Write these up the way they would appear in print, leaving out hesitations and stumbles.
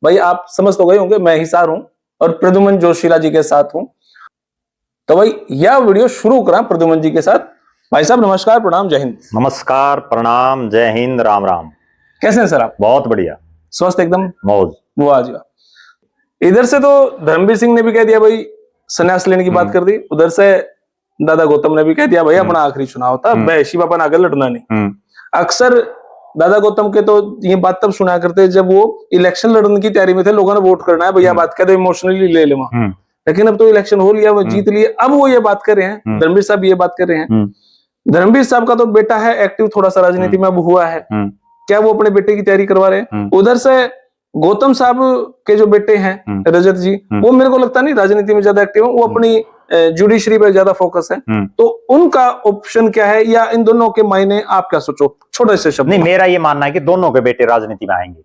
भाई आप समझ तो गए होंगे, मैं हिसार हूं और प्रद्युमन जोशीला जी के साथ हूं। तो भाई यह वीडियो शुरू करा प्रद्युमन जी के साथ। भाई साहब नमस्कार, प्रणाम, जय हिंद। नमस्कार, प्रणाम, जय हिंद, राम राम। कैसे हैं सर आप? बहुत बढ़िया, स्वस्थ एकदम, मौज। वाह जी वाह। इधर से तो धर्मवीर सिंह ने भी कह दिया भाई संन्यास लेने की बात कर दी, उधर से दादा गौतम ने भी कह दिया भाई अपना आखिरी चुनाव था, बैशी बापा आगे लड़ना नहीं। अक्सर दादा गौतम के तो ये बात तब सुना करते जब वो इलेक्शन लड़ने की तैयारी में थे, लोगों ने वोट करना है भैया, बात कहते इमोशनली ले ले वहां। लेकिन अब तो इलेक्शन हो लिया, वो जीत लिए, अब वो ये बात कर रहे हैं, धर्मवीर साहब ये बात कर रहे हैं। धर्मवीर साहब का तो बेटा है एक्टिव थोड़ा सा राजनीति में अब हुआ है, क्या वो अपने बेटे की तैयारी करवा रहे हैं? उधर से गौतम साहब के जो बेटे हैं रजत जी, वो मेरे को लगता नहीं राजनीति में ज्यादा एक्टिव है, वो अपनी जुडिशरी पे ज्यादा फोकस है। तो उनका ऑप्शन क्या है, या इन दोनों के मायने आप क्या सोचो, छोटे से शब्द? नहीं, मेरा ये मानना है कि दोनों के बेटे राजनीति में आएंगे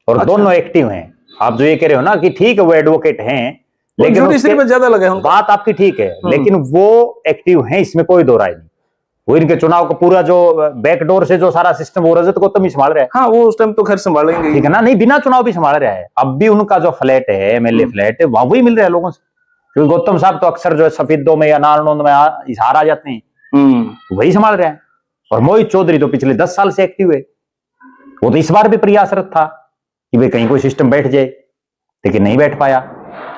और अच्छा, दोनों एक्टिव हैं। आप जो ये कह रहे हो ना कि ठीक है वो एडवोकेट हैं, लेकिन जुडिशरी पे ज्यादा लगे, बात आपकी ठीक है, लेकिन वो एक्टिव हैं, इसमें कोई दो राय नहीं। वो इनके चुनाव का पूरा जो बैकडोर से जो सारा सिस्टम वो रजत गौतम ही संभाल रहा है। हाँ, वो उस टाइम तो खैर संभालेंगे, ठीक है ना, नहीं बिना चुनाव भी संभाल रहा है। अब भी उनका जो फ्लैट है, एमएलए फ्लैट है, वहां वही मिल रहा है लोगों से, क्योंकि गौतम साहब तो अक्सर जो है सफेदों में या नारनौंद में इशारा आ जाते हैं, वही संभाल रहे हैं। और मोहित चौधरी तो पिछले 10 साल से एक्टिव है, वो तो इस बार भी प्रयासरत था कि भाई कहीं कोई सिस्टम बैठ जाए, लेकिन नहीं बैठ पाया।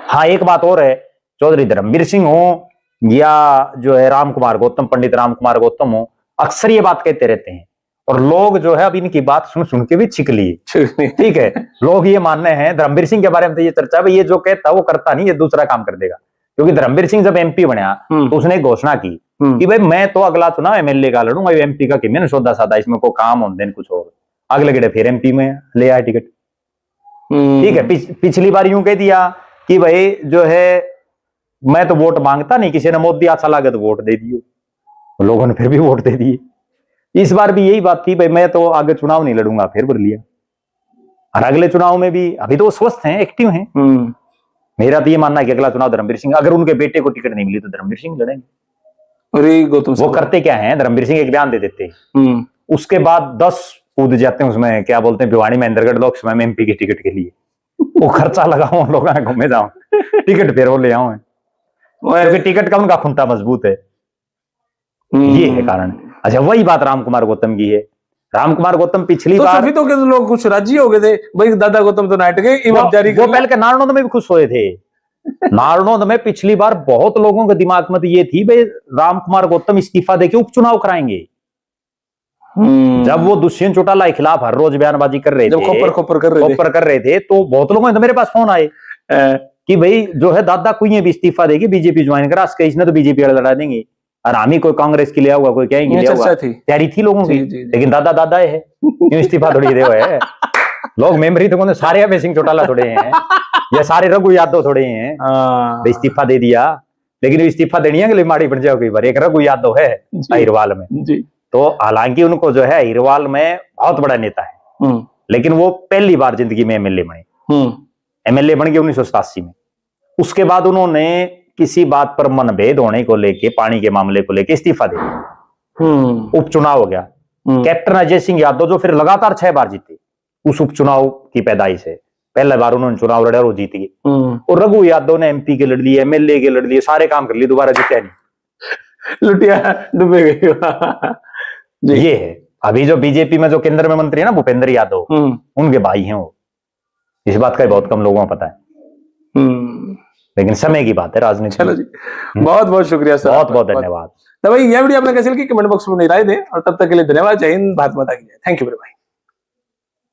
हाँ, एक बात और है, चौधरी धर्मवीर सिंह हो या जो है राम कुमार गौतम, पंडित राम कुमार गौतम हो, अक्सर ये बात कहते रहते हैं और लोग जो है अब इनकी बात सुन सुन के भी छिक लिए। ठीक है, लोग ये मानने हैं धर्मवीर सिंह के बारे में तो ये चर्चा है, ये जो कहता वो करता नहीं, ये दूसरा काम कर देगा। क्योंकि धर्मवीर सिंह जब एमपी बना तो उसने घोषणा की कि भाई मैं तो अगला चुनाव एमएलए का लड़ूंगा, एमपी का किमें सौदा सादा, इसमें कोई काम होने कुछ और। अगले गड़े फिर एमपी में ले आया टिकट। ठीक है, पिछली बार यूं कह दिया कि भाई जो है मैं तो वोट मांगता नहीं, किसी ने मोदी अच्छा लगे तो वोट दे दियो, तो लोगों ने फिर भी वोट दे दिए। इस बार भी यही बात थी, भाई मैं तो आगे चुनाव नहीं लड़ूंगा, फिर भर लिया। और अगले चुनाव में भी अभी तो वो स्वस्थ हैं, एक्टिव हैं। मेरा तो ये मानना है कि अगला चुनाव धर्मवीर सिंह, अगर उनके बेटे को टिकट नहीं मिली तो धर्मवीर सिंह लड़ेंगे। अरे गौतम वो करते क्या है, धर्मवीर सिंह एक बयान दे देते हैं, उसके बाद 10 कूद जाते हैं उसमें, क्या बोलते हैं, भिवानी महेंद्रगढ़ लोकसभा में एमपी के टिकट के लिए। वो खर्चा लगाओ, लोग घूमे जाओ, टिकट फिर वो ले आओ, क्योंकि टिकट का उनका खुंटा मजबूत है। ये है कारण। अच्छा, वही बात राम कुमार गौतम की है। राम कुमार गौतम पिछली बार सभी तो लोग कुछ राजी हो गए थे भाई, दादा गौतम तो नाट गए, वो पहले के नारनौंद में भी खुश हुए थे। नारनौंद में पिछली बार बहुत लोगों के दिमाग में तो ये थी भाई राम कुमार गौतम इस्तीफा देके उपचुनाव कराएंगे। जब वो दुष्यंत चौटाला के खिलाफ हर रोज बयानबाजी कर रहे थे, खोपर कर रहे थे, तो बहुत लोगों ने तो मेरे पास फोन आए कि भाई जो है दादा कोई भी इस्तीफा देगी, बीजेपी ज्वाइन करा, इसने तो बीजेपी लड़ा देंगे, और हम ही कोई कांग्रेस के लिए होगा, कोई कहेंगे तैयारी थी लोगों की। लेकिन दादा दादा है, क्यों इस्तीफा थोड़ी दे है। लोग मेमोरी तो सारे अभय सिंह चौटाला थोड़े हैं या सारे रघु यादव थोड़े हैं, इस्तीफा दे दिया। लेकिन इस्तीफा देनी है कि लिमाड़ी बन जाओ कई बार। एक रघु यादव है अहिरवाल में, तो हालांकि उनको जो है अहिरवाल में बहुत बड़ा नेता है, लेकिन वो पहली बार जिंदगी में एमएलए बने। एमएलए बन गए 1987 में। उसके बाद उन्होंने किसी बात पर मनभेद होने को लेके, पानी के मामले को लेके इस्तीफा दे दिया। उपचुनाव हो गया। कैप्टन अजय सिंह यादव जो फिर लगातार 6 बार जीते उस उपचुनाव की पैदाइश से, पहले बार उन्होंने चुनाव लड़ा और वो जीत गए। और रघु यादव ने एमपी के लड़ लिए, एमएलए के लड़ लिए, सारे काम कर लिए, दोबारा जीते नहीं, लुटिया डूबे गए। ये है। अभी जो बीजेपी में जो केंद्र में मंत्री है ना भूपेंद्र यादव, उनके भाई हैं वो। इस बात का बहुत कम लोगों को पता है, लेकिन समय की बात है राजनीति। चलो जी, बहुत बहुत शुक्रिया सर, बहुत बहुत धन्यवाद। तो भाई यह वीडियो आपने कैसे लगी कमेंट बॉक्स में राय दें, और तब तक के लिए धन्यवाद। जय हिंद, भारत माता की जय। Thank you very much.